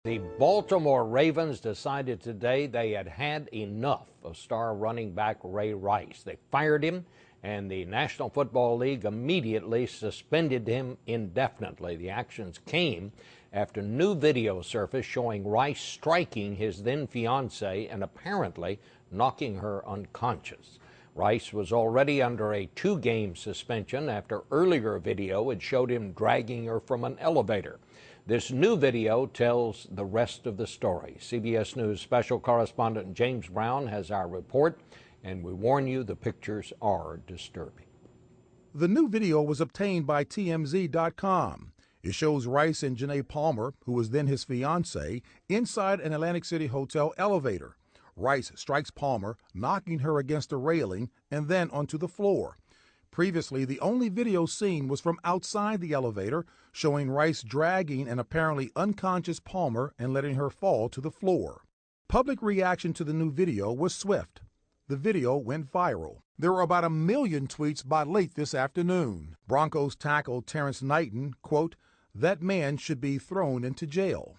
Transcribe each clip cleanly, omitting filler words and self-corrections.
The Baltimore Ravens decided today they had had enough of star running back Ray Rice. They fired him, and the National Football League immediately suspended him indefinitely. The actions came after new video surfaced showing Rice striking his then-fiancée and apparently knocking her unconscious. Rice was already under a 2-game suspension after earlier video had showed him dragging her from an elevator. This new video tells the rest of the story. CBS News special correspondent James Brown has our report, and we warn you the pictures are disturbing. The new video was obtained by TMZ.com. It shows Rice and Janae Palmer, who was then his fiancée, inside an Atlantic City hotel elevator. Rice strikes Palmer, knocking her against a railing and then onto the floor. Previously, the only video seen was from outside the elevator, showing Rice dragging an apparently unconscious Palmer and letting her fall to the floor. Public reaction to the new video was swift. The video went viral. There were about 1 million tweets by late this afternoon. Broncos tackle Terrence Knighton, quote, "That man should be thrown into jail."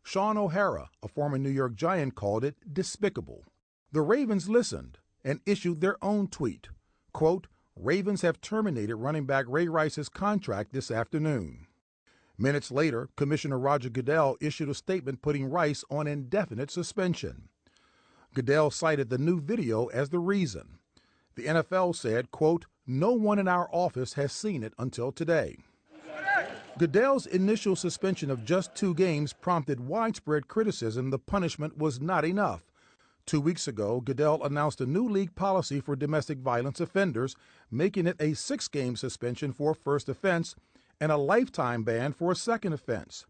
Sean O'Hara, a former New York Giant, called it despicable. The Ravens listened and issued their own tweet, quote, "Ravens have terminated running back Ray Rice's contract this afternoon." Minutes later, Commissioner Roger Goodell issued a statement putting Rice on indefinite suspension. Goodell cited the new video as the reason. The NFL said, quote, "No one in our office has seen it until today." Goodell's initial suspension of just 2 games prompted widespread criticism the punishment was not enough. 2 weeks ago, Goodell announced a new league policy for domestic violence offenders, making it a 6-game suspension for a first offense and a lifetime ban for a second offense.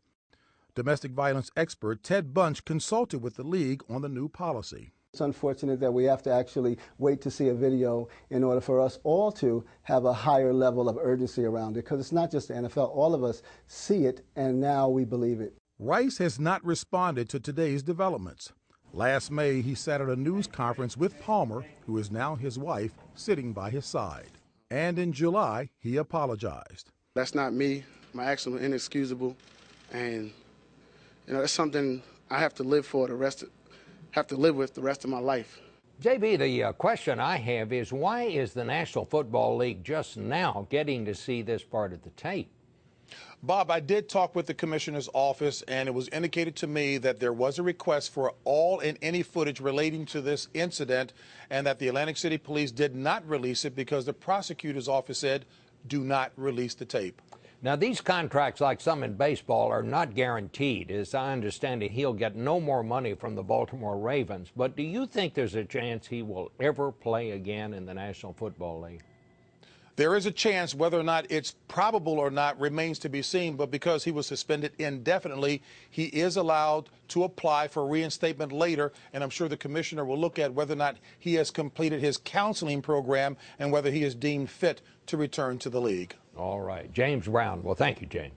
Domestic violence expert Ted Bunch consulted with the league on the new policy. It's unfortunate that we have to actually wait to see a video in order for us all to have a higher level of urgency around it, because it's not just the NFL. All of us see it, and now we believe it. Rice has not responded to today's developments. Last May, he sat at a news conference with Palmer, who is now his wife, sitting by his side. And in July, he apologized. That's not me. My actions were inexcusable, and that's something I have to live with the rest of my life. JB, the question I have is, why is the National Football League just now getting to see this part of the tape? Bob, I did talk with the commissioner's office, and it was indicated to me that there was a request for all and any footage relating to this incident, and that the Atlantic City Police did not release it because the prosecutor's office said, do not release the tape. Now, these contracts, like some in baseball, are not guaranteed. As I understand it, he'll get no more money from the Baltimore Ravens. But do you think there's a chance he will ever play again in the National Football League? There is a chance. Whether or not it's probable or not remains to be seen, but because he was suspended indefinitely, he is allowed to apply for reinstatement later, and I'm sure the commissioner will look at whether or not he has completed his counseling program and whether he is deemed fit to return to the league. All right. James Brown. Well, thank you, James.